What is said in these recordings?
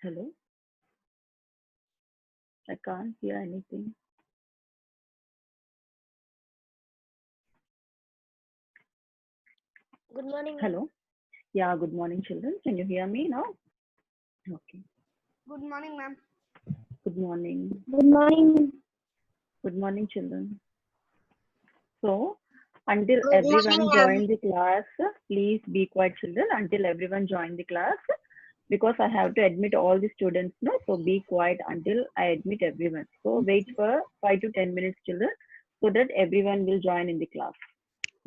Hello? I can't hear anything. Good morning, ma'am. Hello? Yeah, good morning, children. Can you hear me now? Okay. Good morning, ma'am. Good morning. Good morning. Good morning, children. So, until Good morning, everyone ma'am. join the class, please be quiet, children, until everyone join the class, because I have to admit all the students, no? So, be quiet until I admit everyone. So, wait for 5 to 10 minutes, children, so that everyone will join in the class.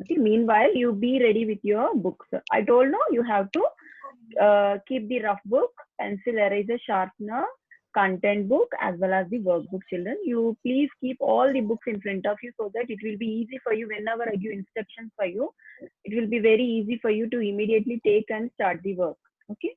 Okay. Meanwhile, you be ready with your books. I told no, you have to keep the rough book, pencil, eraser, sharpener, content book, as well as the workbook, children. You please keep all the books in front of you so that it will be easy for you whenever I give instructions for you. It will be very easy for you to immediately take and start the work. Okay.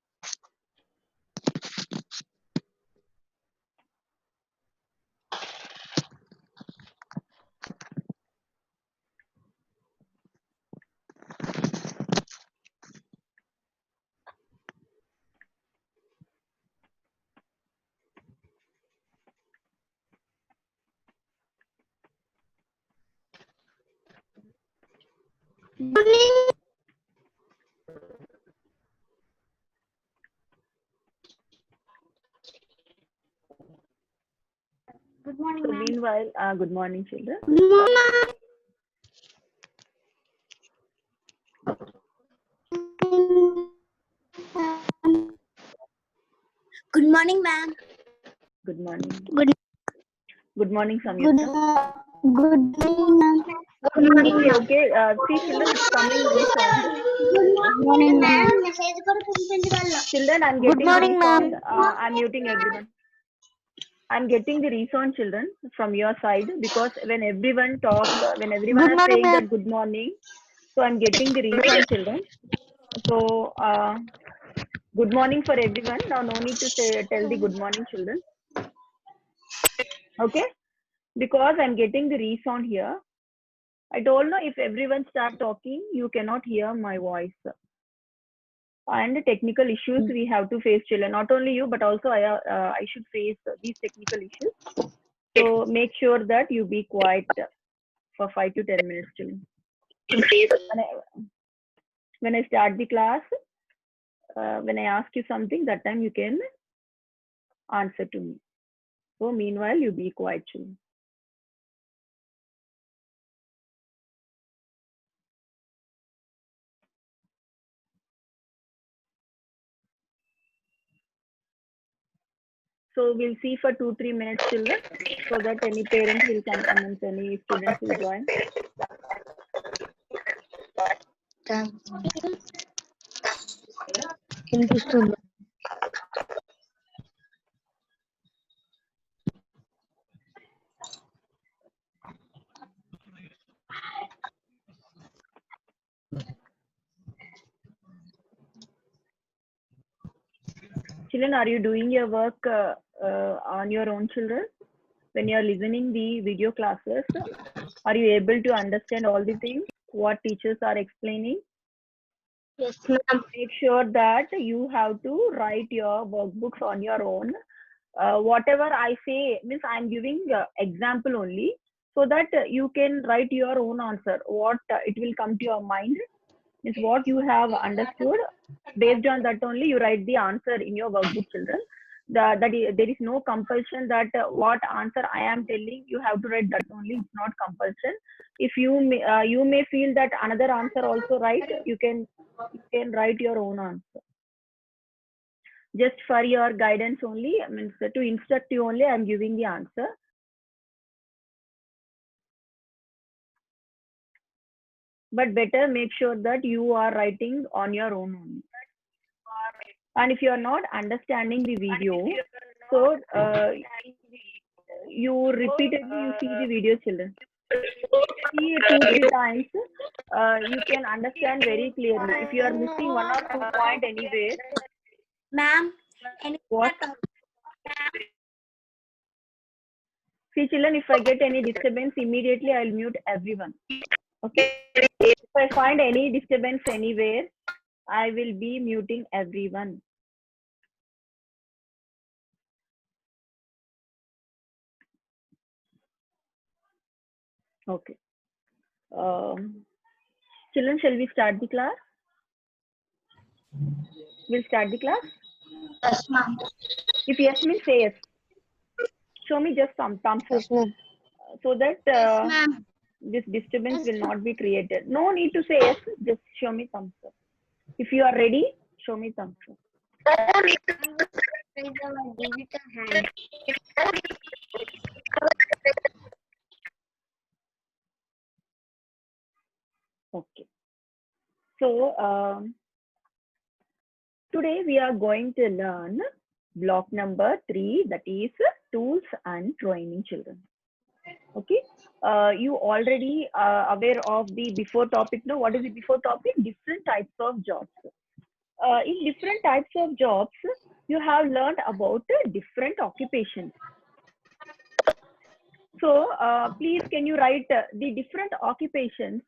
Good morning, So ma'am. meanwhile, good morning, children. Good morning, ma'am. Good morning, ma'am. Good morning. Good Good morning, good Samyukta. good morning, ma'am. Good morning, Okay, ma'am. okay. See, children, it's coming resound. Good morning, ma'am. Children, I'm Good getting the morning, ma'am. resound. I'm muting everyone. I'm getting the resound, children, from your side because when everyone talk, when everyone Good is morning, saying ma'am. that good morning, so I'm getting the resound, children. So good morning for everyone. Now no need to say tell the good morning, children. Okay, because I'm getting the resound here. I don't know if everyone start talking, you cannot hear my voice. And the technical issues we have to face, children. Not only you, but also I should face these technical issues. So make sure that you be quiet for 5 to 10 minutes, children. When I, when I start the class, when I ask you something, that time you can answer to me. So meanwhile, you be quiet, children. So we'll see for 2-3 minutes, children, so that any parent will come, I mean, any students will join. వినిపిస్తుంది. Children, are you doing your work on your own, children? When you are listening the video classes, are you able to understand all the things what teachers are explaining? Yes, ma'am. Make sure that you have to write your workbooks on your own. Whatever I say means I'm giving example only, so that you can write your own answer. What it will come to your mind is what you have understood. Based on that only you write the answer in your workbook, children. There is no compulsion that what answer I am telling you have to write that only. It's not compulsion. If you may feel that another answer also right, you can write your own answer. Just for your guidance only, I mean, to instruct you only, I'm giving the answer. But better make sure that you are writing on your own only. And if you are not understanding the video, so you repeatedly you see the video, children. See it 2-3 times, you can understand very clearly. If you are missing one or two point anywhere, Ma'am, what? See, children, if I get any disturbance, immediately I'll mute everyone. Okay. If I find any disturbance anywhere, I will be muting everyone. Okay. Children, shall we start the class? We'll start the class. Yes, ma'am. If yes means say yes. Show me just some thumbs up Yes, ma'am. so that Yes, ma'am. this disturbance Yes, will not be created. No need to say yes. Just show me thumbs up. If you are ready, show me thumbs up. Raise our digital hand. Okay. So today we are going to learn block number 3, that is tools and training children. Okay. You already aware of the before topic. No, what is the before topic? Different types of jobs. In different types of jobs, you have learned about different occupations. So please, can you write the different occupations,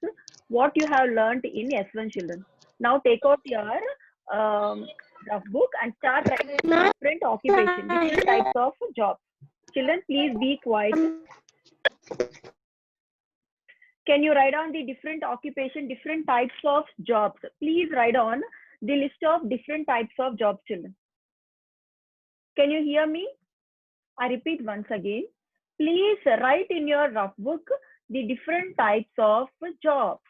what you have learned in S1 children? Now take out your rough book and start writing different occupations, different types of jobs. Children, please be quiet. Can you write on the different occupation, different types of jobs? Please write on the list of different types of jobs, children. Can you hear me? I repeat once again. Please write in your rough book the different types of jobs.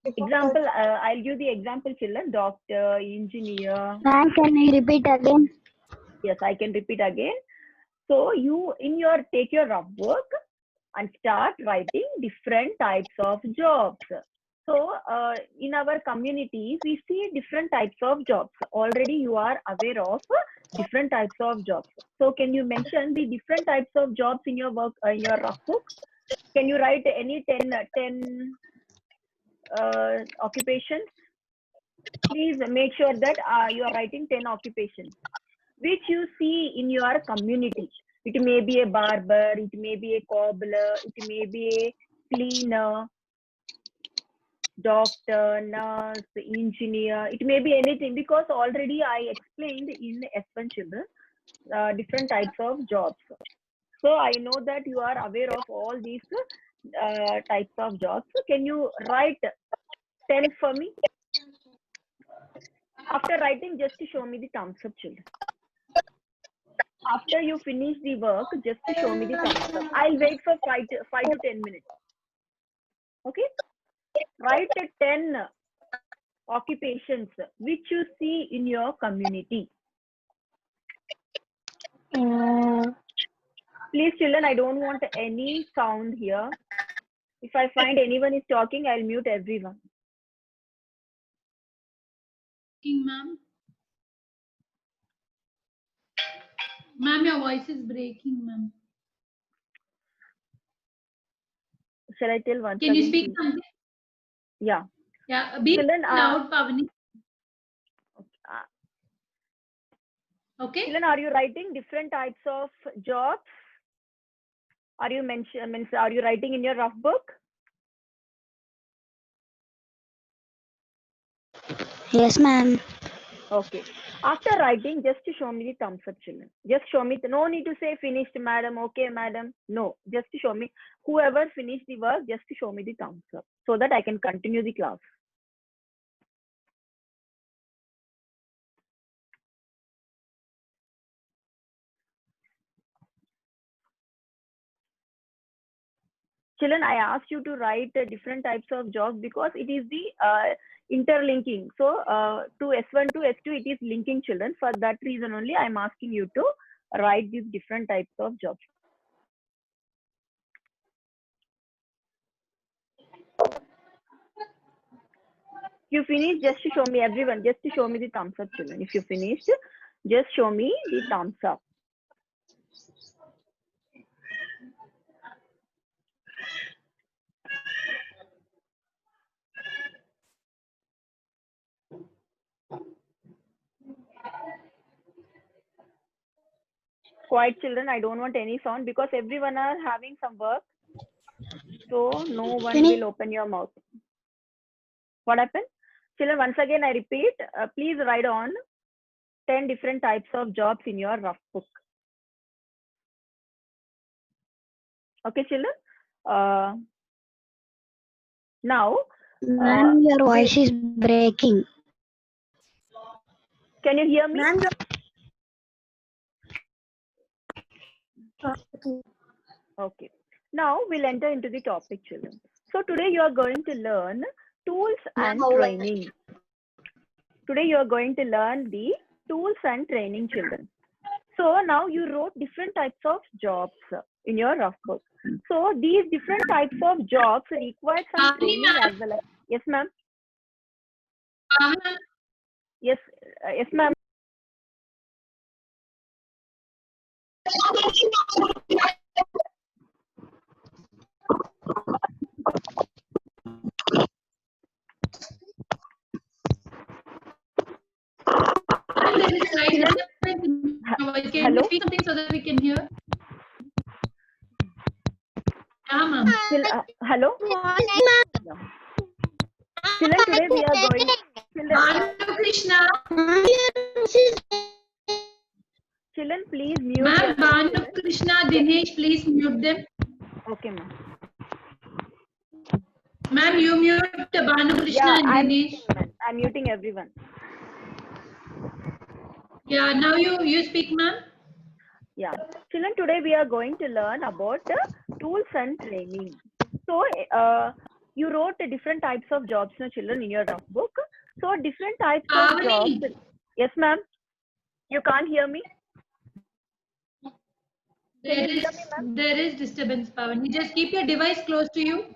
Example, I'll give the example, children. Doctor, engineer. Ma'am, can you repeat again? Yes, I can repeat again. So you take your rough book and start writing different types of jobs. So in our communities, we see different types of jobs. Already you are aware of different types of jobs. So can you mention the different types of jobs in your work, in your rough book? Can you write any 10 occupations? Please make sure that you are writing 10 occupations which you see in your community. It may be a barber, it may be a cobbler, it may be a cleaner, doctor, nurse, engineer, it may be anything, because already I explained in S1 children different types of jobs. So I know that you are aware of all these types of jobs. So can you write 10 for me? After writing, just to show me the thumbs up, children. After you finish the work, just to show me the thumbs up. I'll wait for 5 to 10 minutes. Okay? Write 10 occupations which you see in your community. Please, children, I don't want any sound here. If I find anyone is talking, I'll mute everyone. Ma'am. Ma'am, your voice is breaking, ma'am. Shall I tell once Can again? you speak please? something? Yeah. Yeah, be Children, loud, Pavani. Okay. Children, are you writing different types of jobs? Are you are you writing in your rough book? Yes, ma'am. Okay. After writing, just to show me the thumbs up, children. Just show me. No need to say finished, madam. Okay, madam. No, just to show me. Whoever finished the work, just to show me the thumbs up so that I can continue the class. Children, I asked you to write different types of jobs because it is the interlinking. So to S1 to S2, it is linking, children. For that reason only, I'm asking you to write these different types of jobs. You finished, just to show me, everyone, just to show me the thumbs up, children. If you finished, just show me the thumbs up. Quiet, children, I don't want any sound because everyone are having some work. So no one will open your mouth. What happened? Children, once again, I repeat, please write on 10 different types of jobs in your rough book. Okay, children? Now, Ma'am, your voice is breaking. can you hear me? Ma'am, Okay. Now we'll enter into the topic, children. So today you are going to learn tools and training. Today you are going to learn the tools and training, children. So now you wrote different types of jobs in your rough book. So these different types of jobs require some training as well as. Yes, ma'am. Yes, yes, ma'am. Can Hello? you speak something so that we can hear? Yeah, ma'am. Hello? Children, today we are going. Bhanu Krishna. Children, please mute. Ma'am, Bhanu Krishna, Dinesh, please mute them. Okay, ma'am. Ma'am, you mute Bhanu Krishna and Dinesh. I'm muting everyone. Yeah, now you speak, ma'am. Yeah. Children, today we are going to learn about tools and training. So, you wrote different types of jobs, no, children, in your rough book. So, different types of jobs. Yes, ma'am. You can't hear me? There is disturbance, Pavani. Just keep your device close to you.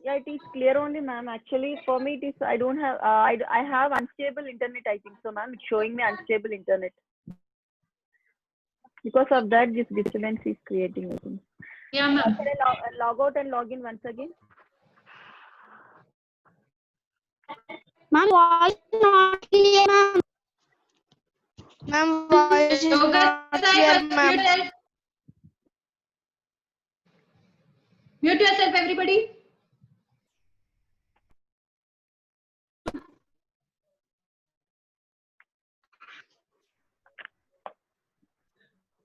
Yeah, it is clear only, ma'am. Actually, for me, it is. I don't have. I have unstable internet. I think so, ma'am. It's showing me unstable internet. Because of that, this disturbance is creating. I think. Yeah, ma'am. Can I log out and log in once again? Ma'am, voice not clear, ma'am. Ma'am, voice is not clear, ma'am. Mute yourself, everybody.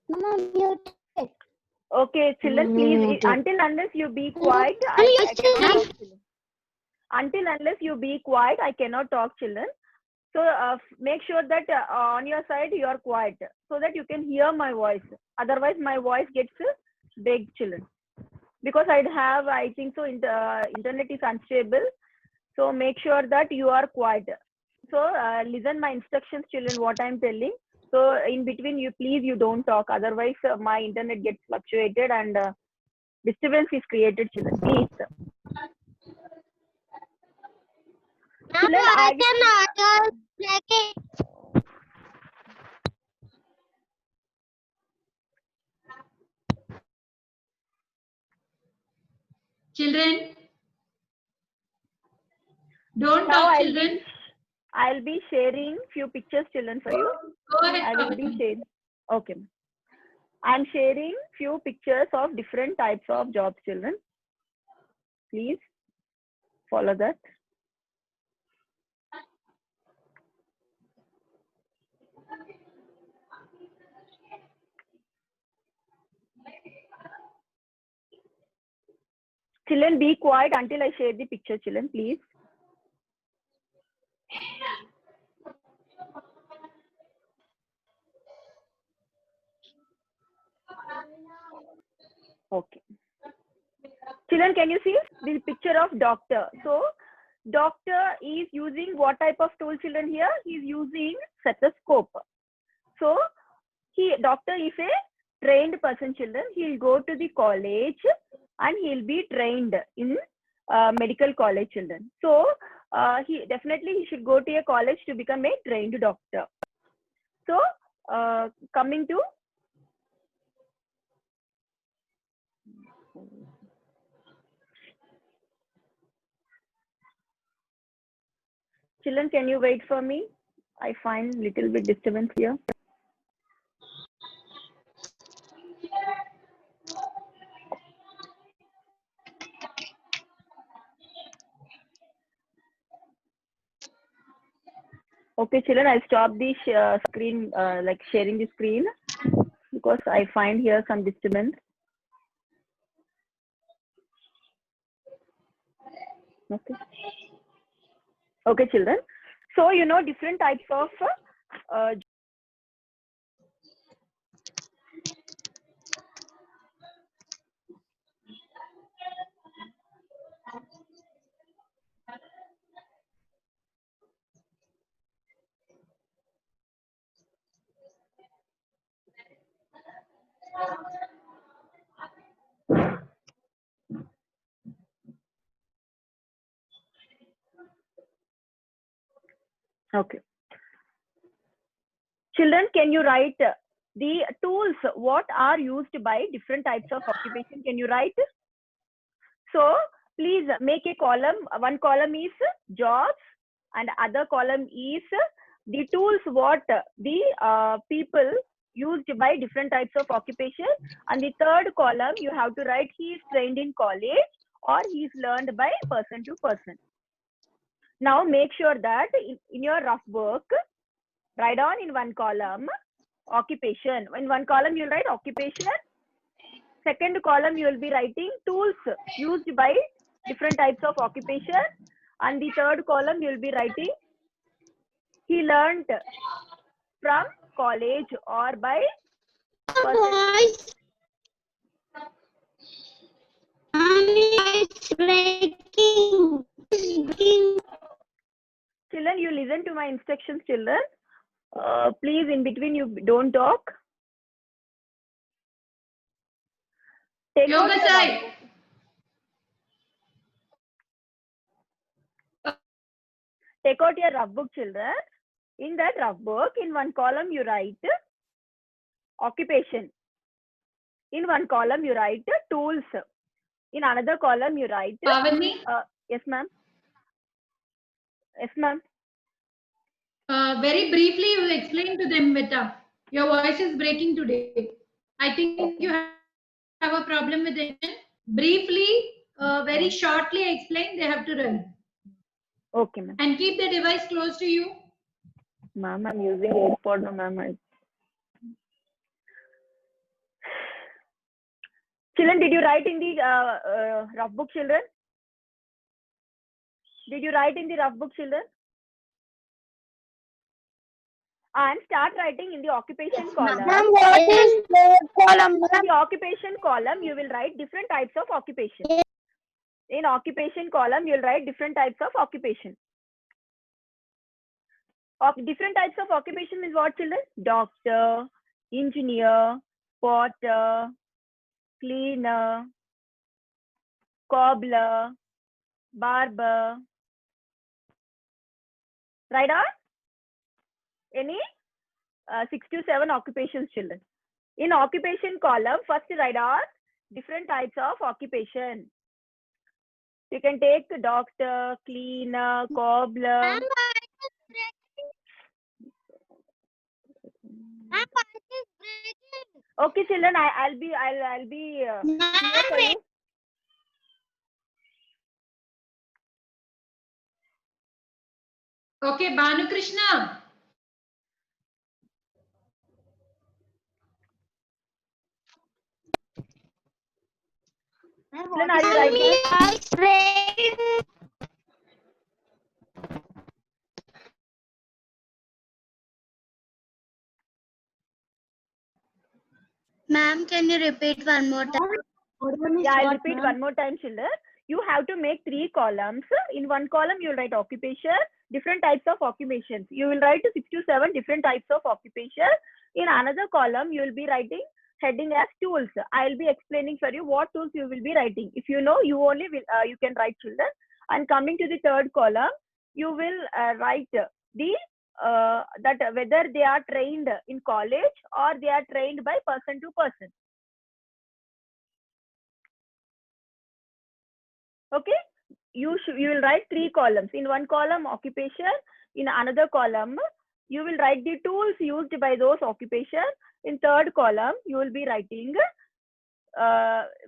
Ma'am, mute. Okay, children, please, until unless you be quiet, I cannot talk, children. Until unless you be quiet, I cannot talk, children. So make sure that on your side you are quiet so that you can hear my voice. Otherwise, my voice gets big, children. Because I think so, internet is unstable. So make sure that you are quiet. So listen my instructions, children, what I'm telling. So in between, you don't talk. Otherwise, my internet gets fluctuated and disturbance is created, children. Please. Children, Children, don't talk, children. I'll be sharing few pictures, children, for you. Go ahead. I will be sharing. Okay. I'm sharing few pictures of different types of jobs, children. Please follow that. Children, be quiet until I share the picture, children, please. Okay. Children, can you see this picture of doctor? So, doctor is using what type of tool, children, here? He is using stethoscope. So, doctor is a trained person, children. He'll go to the college and he'll be trained in medical college, children. So, he should go to a college to become a trained doctor. So, coming to children, can you wait for me? I find little bit disturbance here. Okay, children, I'll stop the screen, like sharing the screen, because I find here some disturbance. Okay. Okay, children. So you know different types of okay. Children, can you write the tools what are used by different types of occupation? Can you write? So please make a column. One column is jobs and other column is the tools what the people used by different types of occupation. And the third column you have to write he is trained in college or he is learned by person to person. Now make sure that in your rough work, write down in one column occupation. In one column you'll write occupation. Second column you will be writing tools used by different types of occupation. And the third column you will be writing he learned from college or by Voice. Breaking. Children, you listen to my instructions, children. Please, in between, you don't talk. Take out Yoga your Sai. Take out your rough book, children. In that rough book, in one column you write occupation. In one column you write tools. In another column you write. Pavani. Yes, ma'am. Yes, ma'am. Very briefly, you explain to them, Beta. Your voice is breaking today. I think you have a problem with it. Briefly, very shortly explain. They have to run. Okay, ma'am. And keep the device close to you. Ma'am, I'm using AirPod, no, ma'am. Children, did you write in the rough book, children? Did you write in the rough book, children? And start writing in the occupation column. Ma'am, what is the column? In the occupation column, you will write different types of occupation. In occupation column, you will write different types of occupation. Different types of occupation means what, children? Doctor, engineer, potter, cleaner, cobbler, barber. Right on? Any 6 to 7 occupations, children. In occupation column, first write on different types of occupation. You can take doctor, cleaner, cobbler. Okay, children, I'll be here for you. Okay, Banu Krishna. Children, are you writing? Ma'am, can you repeat one more time? Yeah, I'll repeat one more time, children. You have to make 3 columns. In one column, you'll write occupation, different types of occupations. You will write 6 to 7 different types of occupation. In another column, you will be writing heading as tools. I'll be explaining for you what tools you will be writing. If you know, you only will you can write, children. And coming to the third column, you will write the that whether they are trained in college or they are trained by person to person. Okay, you will write 3 columns. In one column occupation, in another column you will write the tools used by those occupation. In third column you will be writing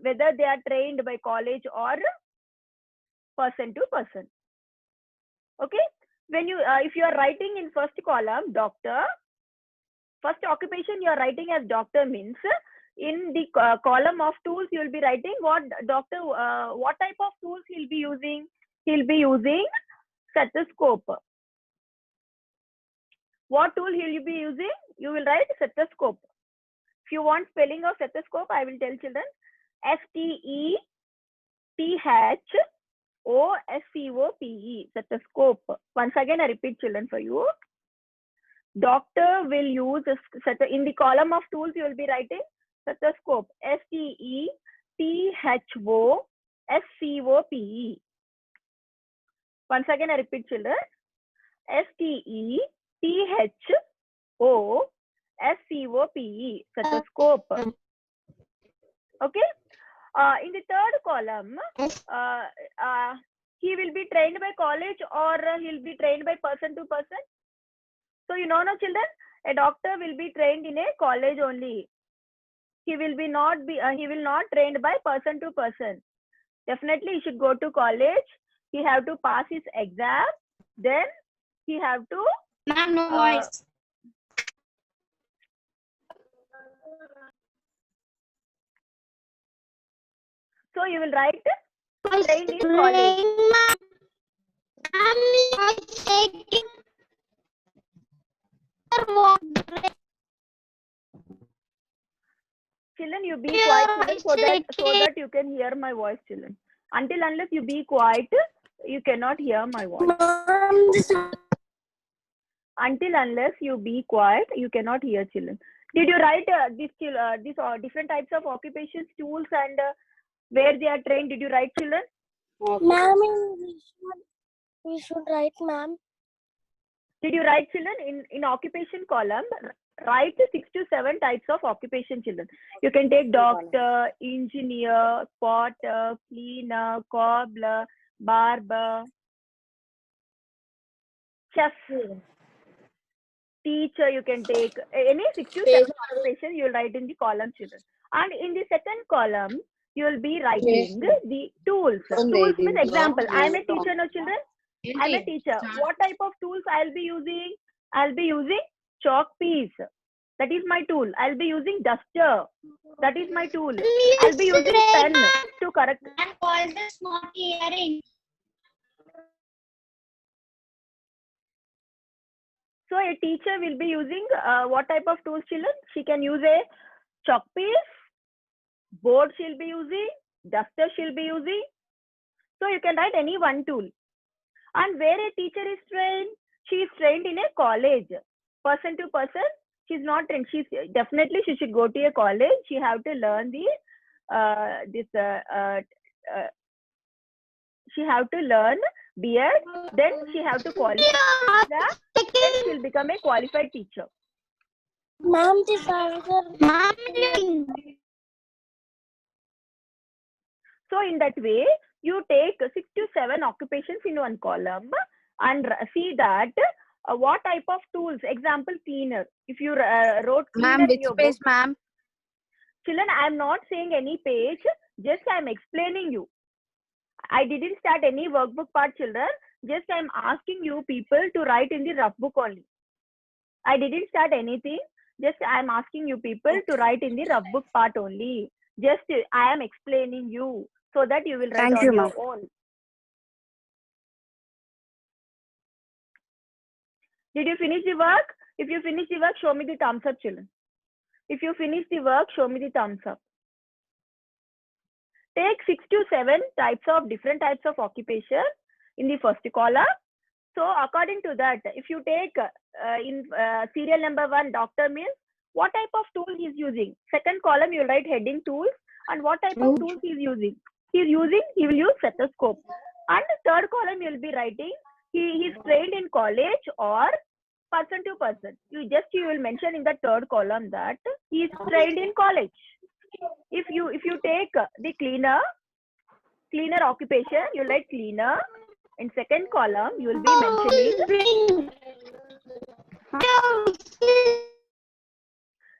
whether they are trained by college or person to person. Okay, when you if you are writing in first column doctor, first occupation you are writing as doctor means in the column of tools you will be writing what doctor what type of tools he'll be using. He'll be using stethoscope. What tool he'll be using? You will write stethoscope. If you want spelling of stethoscope, I will tell children. STETHOSCOPE, stethoscope. Once again, I repeat children for you. Doctor will use, in the column of tools, you will be writing stethoscope. STETHOSCOPE. Once again, I repeat children. STETHOSCOPE, stethoscope. Okay. In the third column, he will be trained by college or he'll be trained by person to person. So you know, no children, a doctor will be trained in a college only. He will not trained by person to person. Definitely, he should go to college. He have to pass his exam. Then he have to. Ma'am, no voice. So you will write trained in college. Children, you be quiet so that you can hear my voice, children. Until unless you be quiet, you cannot hear my voice. Until unless you be quiet, you cannot hear, children. Did you write these different types of occupations, tools, and where they are trained? Did you write, children? Ma'am, we should write, ma'am. Did you write, children? In occupation column, write 6 to 7 types of occupation, children. You can take doctor, engineer, potter, cleaner, cobbler, barber, chef, teacher. You can take any 6 to 7 occupations. You will write in the column, children. And in the second column, you will be writing the tools. Tools means example. I am a teacher now, children. I am a teacher. What type of tools I'll be using? I'll be using chalk piece. That is my tool. I'll be using duster. That is my tool. I'll be using pen to correct. And voice is not hearing. So a teacher will be using what type of tools, children? She can use a chalk piece, board she'll be using, duster she'll be using. So you can write any one tool. And where a teacher is trained, she is trained in a college. Person to person, she's not trained. Definitely she should go to a college. She have to learn she have to learn BEd. Then she have to qualify. Then she'll become a qualified teacher. Ma'am, this answer. So in that way, you take 6 to 7 occupations in one column and see that what type of tools. Example, cleaner. If you wrote cleaner Ma'am, in which your page, book, ma'am? children, I am not saying any page. Just I am explaining you. I didn't start any workbook part, children. Just I am asking you people to write in the rough book only. I didn't start anything. Just I am asking you people to write in the rough book part only. Just I am explaining you so that you will write Thank on you, your ma'am. own. Did you finish the work? If you finish the work, show me the thumbs up, children. If you finish the work, show me the thumbs up. Take 6 to 7 different types of occupation in the first column. So according to that, if you take in serial number 1, doctor means what type of tool he is using. Second column, you will write heading tools and what type of tools he is using. He will use stethoscope. And third column, you will be writing he is trained in college or person to person. You will mention in the third column that he is trained in college. If you take the cleaner occupation, you will write cleaner. In second column, you will be mentioning.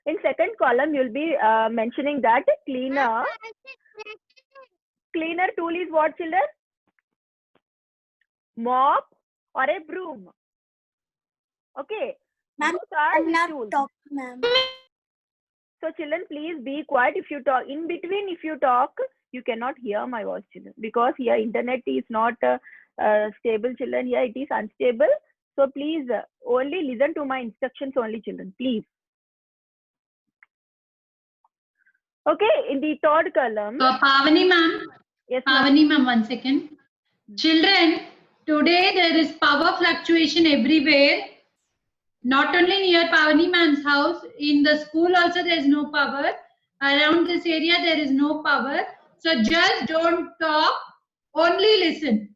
In second column, you will be mentioning that cleaner. Cleaner tool is what, children? Mop or a broom. Okay. Ma'am, Those are I'm the not tools. talking, ma'am. So children, please be quiet. If you talk in between, if you talk, you cannot hear my voice, children, because here internet is not stable children. Here it is unstable. So please only listen to my instructions only, children, please. Okay, in the third column. Pavani ma'am. Yes, ma'am. Pavani ma'am, 1 second. Children, today there is power fluctuation everywhere. Not only near Pavani ma'am's house, in the school also there is no power. Around this area there is no power. So just don't talk, only listen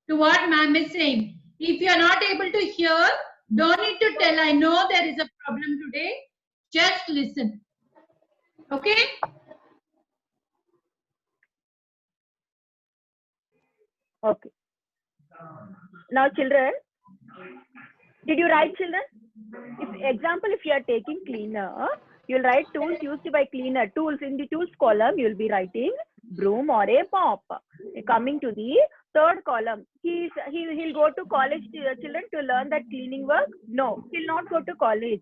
to what ma'am is saying. If you are not able to hear, don't need to tell, I know there is a problem today. Just listen. Okay? Okay. Now, children, did you write, children? If you are taking cleaner, you'll write tools used by cleaner. Tools, in the tools column, you'll be writing broom or a mop. Coming to the third column, he'll go to college, children, to learn that cleaning work. No, he'll not go to college.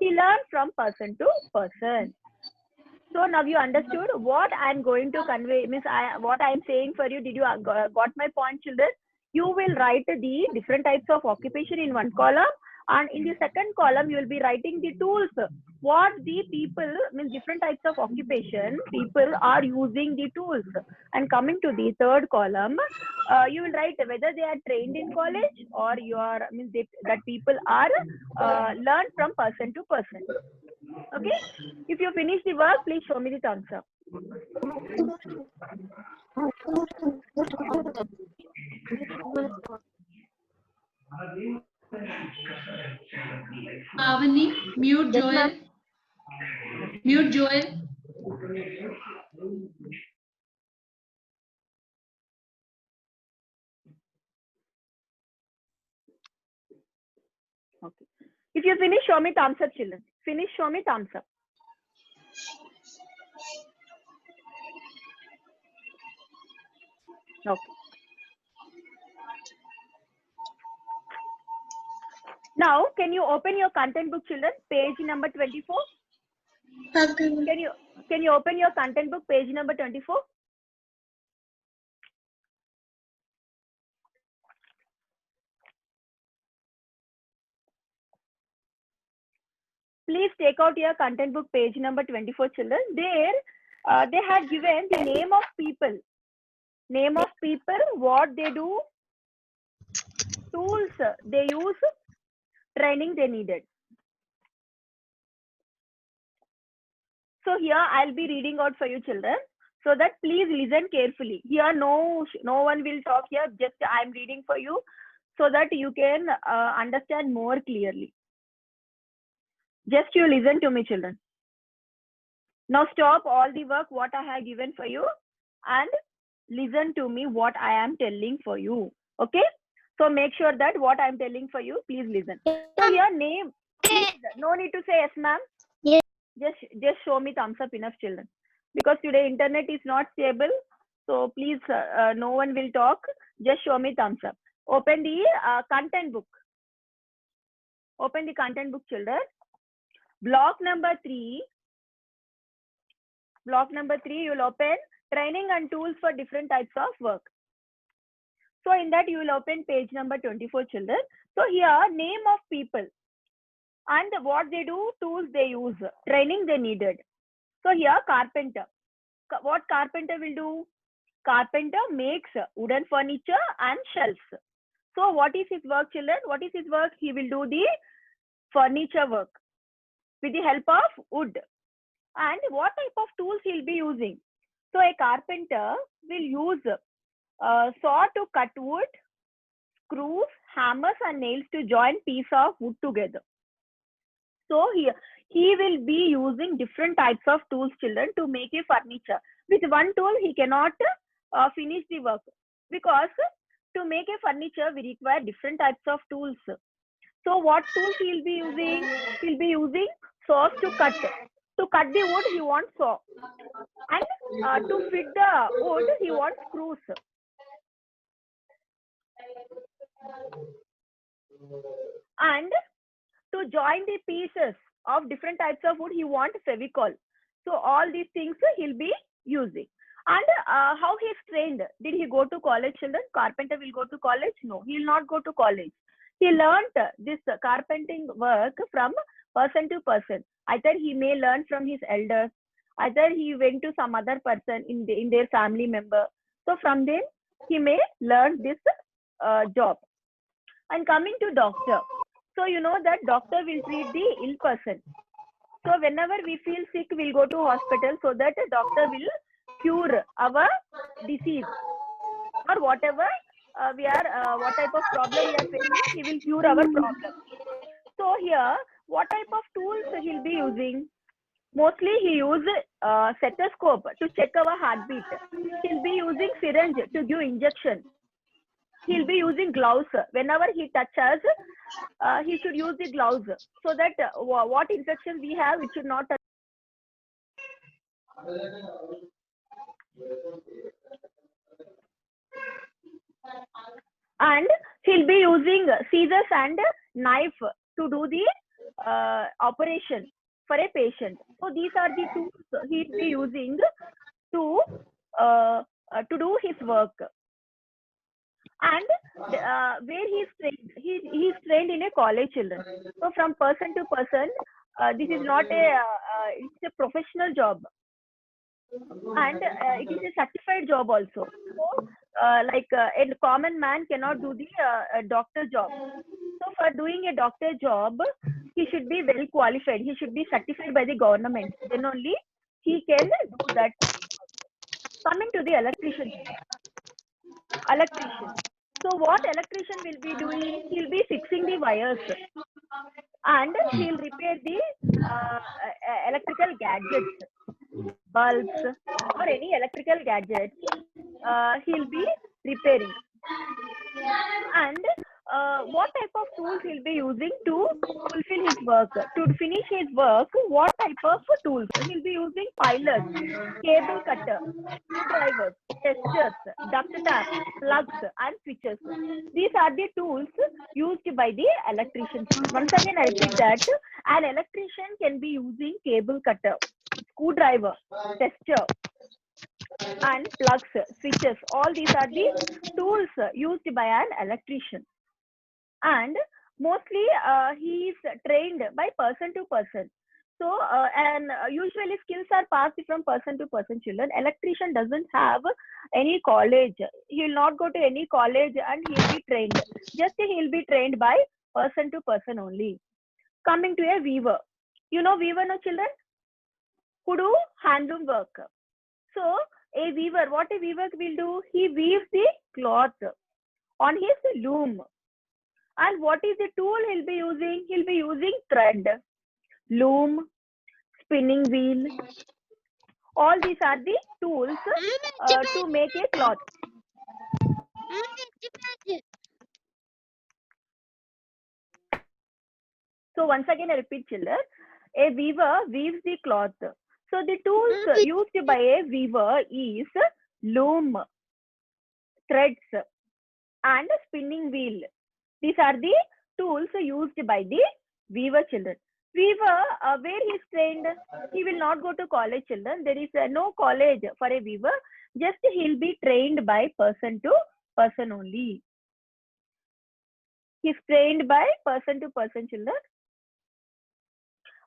He learns from person to person. So now you understood what I'm going to convey, means what I'm saying for you. Did you got my point, children? You will write the different types of occupation in one column, and in the second column you will be writing the tools. What the people, means different types of occupation people are using the tools. And coming to the third column, you will write whether they are trained in college or you are, means that people are learned from person to person. Okay, if you finish the work, please show me the thumbs up. Pavani, mute Yes, Joel. ma'am. Mute Joel. Okay. If you finish, show me thumbs up, children. Finish, show me thumbs up. Okay. Now, can you open your content book, children? Page number 24. Okay. Can you open your content book, page number 24? Please take out your content book, page number 24, children. There, they had given the name of people. Name of people, what they do, tools they use, training they needed. So here I'll be reading out for you, children, so that please listen carefully. Here no one will talk here, just I'm reading for you so that you can understand more clearly. Just you listen to me, children. Now stop all the work what I have given for you and listen to me what I am telling for you. Okay? So make sure that what I'm telling for you, please listen. So your name, please, no need to say yes, ma'am. Yes. Just show me thumbs up, enough, children. Because today internet is not stable. So please, no one will talk. Just show me thumbs up. Open the content book. Open the content book, children. Block number 3. Block number 3, you will open training and tools for different types of work. So in that you will open page number 24, children. So here name of people and what they do, tools they use, training they needed. So here carpenter. What carpenter will do? Carpenter makes wooden furniture and shelves. So what is his work, children? What is his work? He will do the furniture work with the help of wood. And what type of tools he'll be using? So a carpenter will use saw to cut wood, screws, hammers and nails to join piece of wood together. So he will be using different types of tools, children, to make a furniture. With one tool, he cannot finish the work, because to make a furniture, we require different types of tools. So what tools he'll be using? He'll be using saws to cut. To cut the wood, he wants saw. And to fit the wood, he wants screws. And to join the pieces of different types of wood, he wants fevicol. So all these things he'll be using. And how he is trained? Did he go to college, children? Carpenter will go to college? No, he will not go to college. He learnt this carpenting work from person to person. Either he may learn from his elders, either he went to some other person in their family member. So from them, he may learn this job. And coming to doctor, so you know that doctor will treat the ill person. So whenever we feel sick, we'll go to hospital so that a doctor will cure our disease or whatever what type of problem we are facing, he will cure our problem. So here, what type of tools he'll be using? Mostly he use stethoscope to check our heartbeat. He'll be using syringe to give injection. He'll be using gloves. Whenever he touches, he should use the gloves so that what infection we have, it should not touch. And he'll be using scissors and knife to do the operation for a patient. So these are the tools he'll be using to do his work. And where he is trained, he is trained in a college, children. So from person to person, this is not it's a professional job, and it is a certified job also. So a common man cannot do the doctor job. So for doing a doctor job, he should be well qualified. He should be certified by the government. Then only he can do that. Coming to the electrician. So what electrician will be doing? He'll be fixing the wires and he'll repair the electrical gadgets, bulbs or any electrical gadgets. He'll be repairing. And what type of tools he'll be using to fulfill his work? To finish his work, what type of tools? He'll be using pilers, cable cutter, screwdrivers, testers, duct taps, plugs, and switches. These are the tools used by the electrician. Once again, I repeat that an electrician can be using cable cutter, screwdriver, tester, and plugs, switches. All these are the tools used by an electrician. And mostly he is trained by person to person. So usually skills are passed from person to person, children. Electrician doesn't have any college. He will not go to any college and he will be trained. Just he will be trained by person to person only. Coming to a weaver. You know weaver, no, children? Who do handloom work. So a weaver, what a weaver will do? He weaves the cloth on his loom. And what is the tool he'll be using? He'll be using thread, loom, spinning wheel. All these are the tools to make a cloth. So once again, I repeat, children. A weaver weaves the cloth. So the tools used by a weaver is loom, threads, and spinning wheel. These are the tools used by the weaver, children. Weaver, where he is trained, he will not go to college, children. There is no college for a weaver. Just he'll be trained by person to person only. He's trained by person to person, children.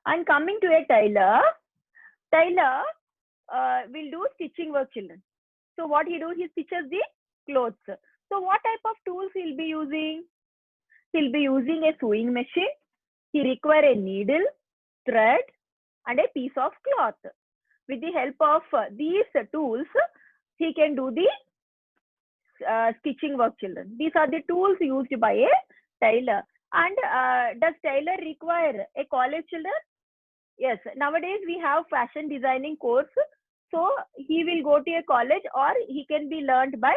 And coming to a tailor, tailor will do stitching work, children. So what he do? He stitches the clothes. So what type of tools he'll be using? He'll be using a sewing machine. He require a needle, thread, and a piece of cloth. With the help of these tools, he can do the stitching work, children. These are the tools used by a tailor. And does tailor require a college, children? Yes. Nowadays we have fashion designing course. So he will go to a college or he can be learned by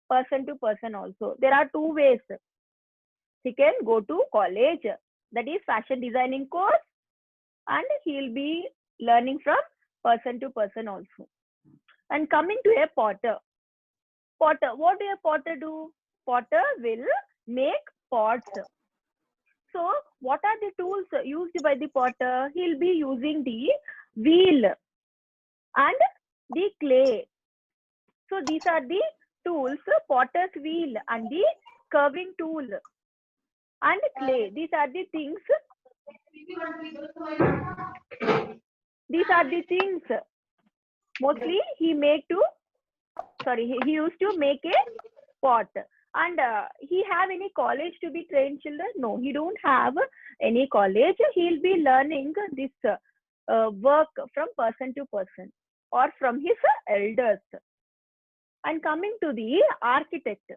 person to person also. There are two ways. He can go to college, that is fashion designing course, and he'll be learning from person to person also. And coming to a potter. Potter, what do a potter do? Potter will make pots. So what are the tools used by the potter? He'll be using the wheel and the clay. So these are the tools: potter's wheel and the curving tool and clay. These are the things. These are the things mostly he used to make a pot. And he have any college to be trained children? No, he don't have any college. He'll be learning this work from person to person or from his elders. And coming to the architect.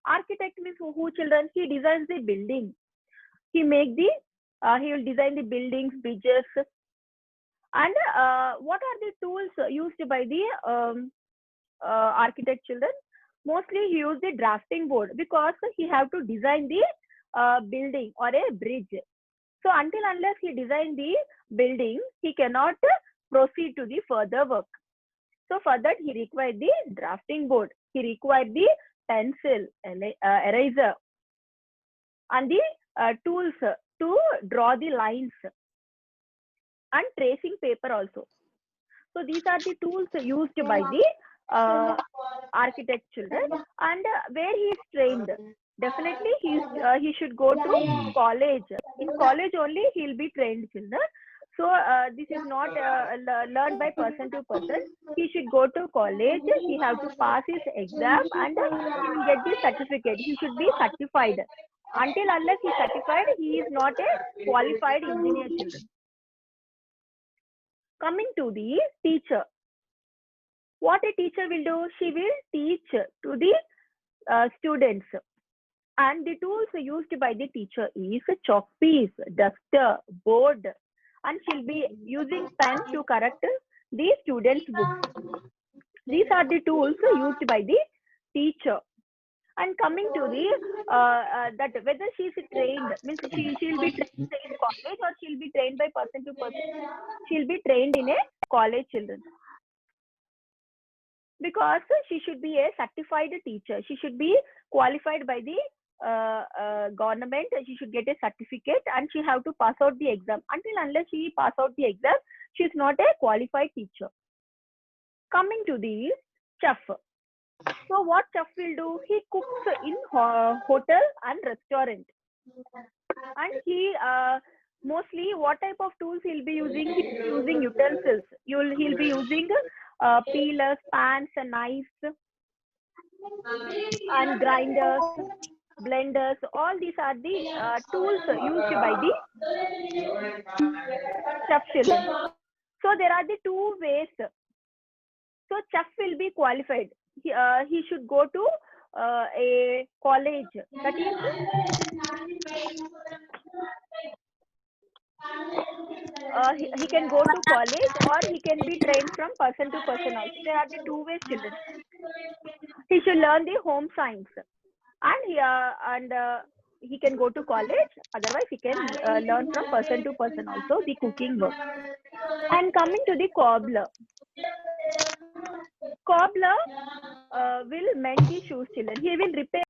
Architect means who children? He designs the building. He will design the buildings, bridges. And what are the tools used by the architect children? Mostly he used the drafting board because he have to design the building or a bridge. So unless he design the building, he cannot proceed to the further work. So for that he required the drafting board. He required the pencil, eraser, and the tools to draw the lines, and tracing paper also. So these are the tools used by the architect children. And where he is trained, definitely he should go to college. In college only he'll be trained children. So this is not learned by person to person. He should go to college. He have to pass his exam and he will get the certificate. He should be certified. Unless he is certified, he is not a qualified engineer children. Coming to the teacher. What a teacher will do? She will teach to the students. And the tools used by the teacher is chalk piece, duster, board, and she'll be using pen to correct the students' books. These are the tools used by the teacher. And coming to the that whether she is trained, means she'll be trained in college or she'll be trained by person to person. She'll be trained in a college children. Because she should be a certified teacher. She should be qualified by the government. She should get a certificate and she have to pass out the exam. Unless she pass out the exam, she is not a qualified teacher. Coming to the chef. So what chef will do? He cooks in hotel and restaurant. And he mostly what type of tools he'll be using? He'll be using utensils. He'll be using peelers, pans, and knives, and grinders, blenders. All these are the tools used by the chef children. So there are the two ways. So chef will be qualified. He should go to a college. That is, he can go to college or he can be trained from person to person also. There are the two ways children. He should learn the home science, and he can go to college. Otherwise, he can learn from person to person also the cooking work. And coming to the cobbler. Cobbler will mend the shoes children. He will repair